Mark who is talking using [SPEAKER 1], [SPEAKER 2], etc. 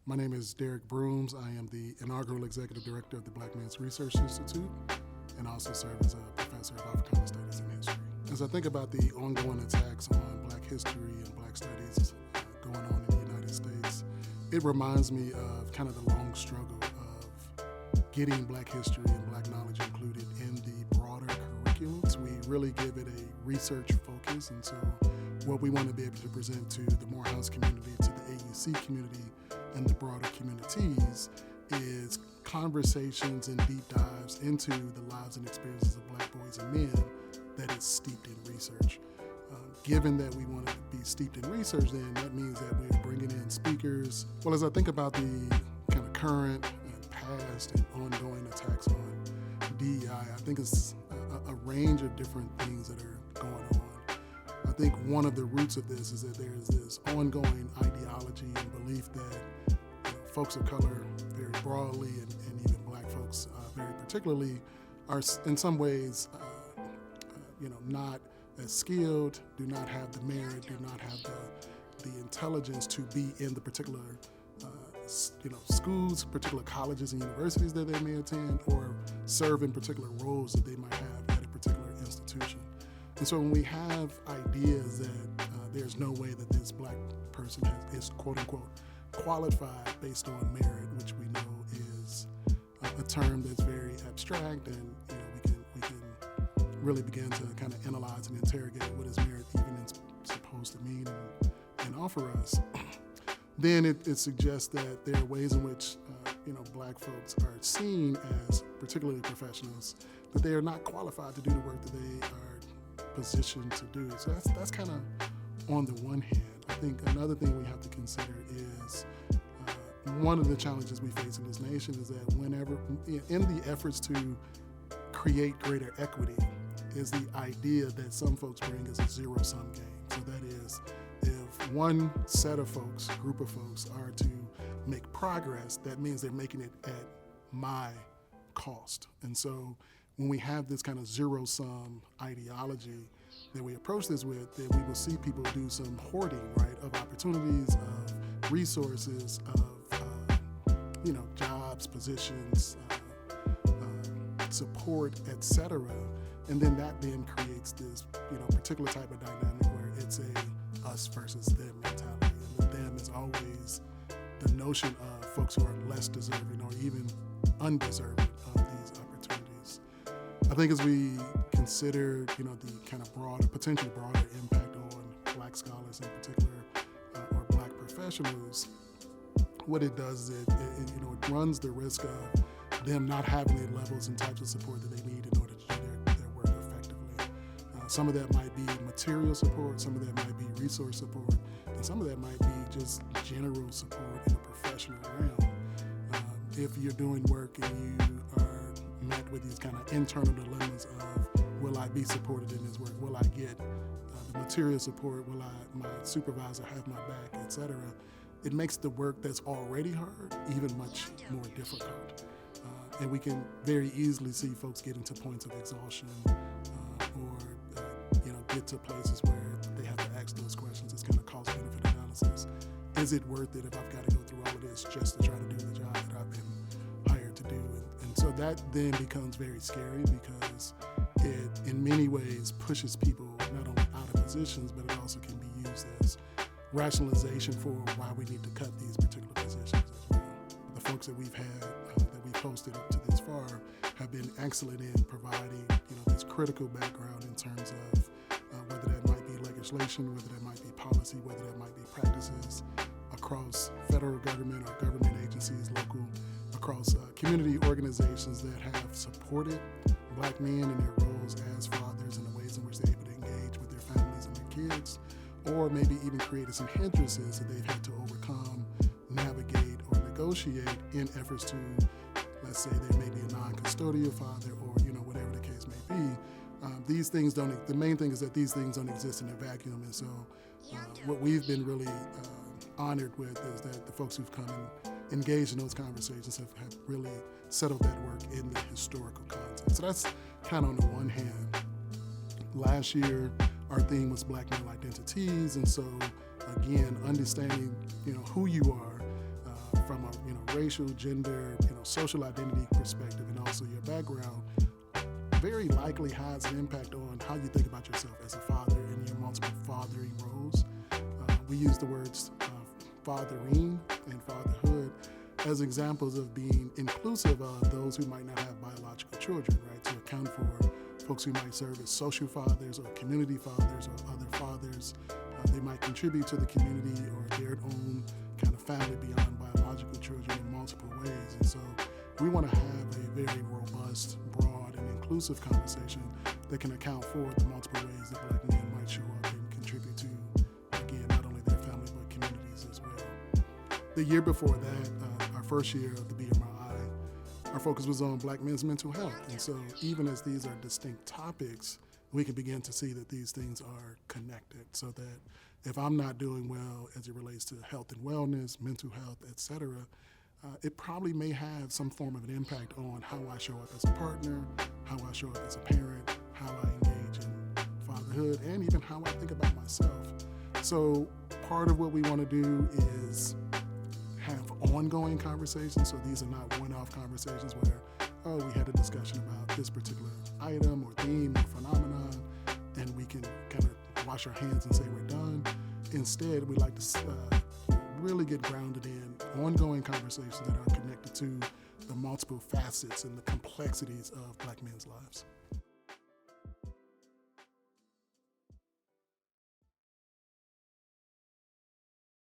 [SPEAKER 1] My name is Derrick Brooms. I am the inaugural executive director of the Black Man's Research Institute and also serve as a professor of Africana Studies and history. As I think about the ongoing attacks on Black history and Black studies going on in the United States, it reminds me of kind of the long struggle of getting Black history and Black knowledge included in the broader curriculums. We really give it a research focus, and so what we want to be able to present to the Morehouse community, to the AUC community, and the broader communities is conversations and deep dives into the lives and experiences of Black boys and men that is steeped in research. Given that we want to be steeped in research, then that means that we're bringing in speakers. Well, as I think about the kind of current and past and ongoing attacks on DEI, I think it's a range of different things that are going on. I think one of the roots of this is that there is this ongoing ideology and belief that folks of color very broadly and even Black folks very particularly are in some ways not as skilled, do not have the merit, do not have the intelligence to be in the particular schools, particular colleges and universities that they may attend, or serve in particular roles that they might have at a particular institution. And so when we have ideas that there's no way that this Black person is quote unquote qualified based on merit, which we know is a term that's very abstract, and we can really begin to kind of analyze and interrogate what is merit even supposed to mean and offer us, then it suggests that there are ways in which Black folks are seen as particularly professionals, that they are not qualified to do the work that they are positioned to do. So that's kind of on the one hand. I think another thing we have to consider is one of the challenges we face in this nation is that whenever, in the efforts to create greater equity, is the idea that some folks bring as a zero-sum game. So that is, if one set of folks, group of folks, are to make progress, that means they're making it at my cost. And so when we have this kind of zero-sum ideology that we approach this with, that we will see people do some hoarding, right, of opportunities, of resources, of jobs, positions, support, etc. And then that then creates this particular type of dynamic where it's a us versus them mentality. And the them is always the notion of folks who are less deserving or even undeserving of these opportunities. I think as we consider the kind of potentially broader impact on Black scholars in particular, or Black professionals, what it does is it runs the risk of them not having the levels and types of support that they need in order to do their work effectively. Some of that might be material support, some of that might be resource support, and some of that might be just general support in a professional realm. If you're doing work and you are met with these kind of internal dilemmas of, will I be supported in this work? Will I get the material support? Will my supervisor have my back, etc.? It makes the work that's already hard even much more difficult. And we can very easily see folks get into points of exhaustion or get to places where they have to ask those questions. It's kind of cost-benefit analysis. Is it worth it if I've got to go through all of this just to try to do the job that I've been hired to do? And so that then becomes very scary because it, in many ways, pushes people not only out of positions, but it also can be used as rationalization for why we need to cut these particular positions as well. The folks that we've had, that we've hosted up to this far, have been excellent in providing this critical background in terms of whether that might be legislation, whether that might be policy, whether that might be practices across federal government or government agencies, local, across community organizations that have supported Black men in their roles as fathers and the ways in which they're able to engage with their families and their kids, or maybe even created some hindrances that they've had to overcome, navigate, or negotiate in efforts to, let's say there may be a non-custodial father or whatever the case may be. These things the main thing is that these things don't exist in a vacuum, and so what we've been really honored with is that the folks who've come and engaged in those conversations have really settled that work in the historical context. So that's kind of on the one hand. Last year, our theme was Black male identities, and so again, understanding who you are from a racial, gender, social identity perspective, and also your background, very likely has an impact on how you think about yourself as a father and your multiple fathering roles. We use the words fathering and fatherhood as examples of being inclusive of those who might not have biological children, right? To account for folks who might serve as social fathers or community fathers or other fathers. They might contribute to the community or their own kind of family beyond biological children in multiple ways. And so we want to have a very robust, broad, and inclusive conversation that can account for the multiple ways that Black men might show up and contribute to, again, not only their family, but communities as well. The year before that, our first year of the BMRI, our focus was on Black men's mental health. And so even as these are distinct topics, we can begin to see that these things are connected, so that if I'm not doing well as it relates to health and wellness, mental health, et cetera, it probably may have some form of an impact on how I show up as a partner, how I show up as a parent, how I engage in fatherhood, and even how I think about myself. So part of what we want to do is have ongoing conversations. So these are not one-off conversations where, we had a discussion about this particular item or theme or phenomenon, and we can kind of wash our hands and say we're done. Instead, we like to really get grounded in ongoing conversations that are connected to the multiple facets and the complexities of Black men's lives.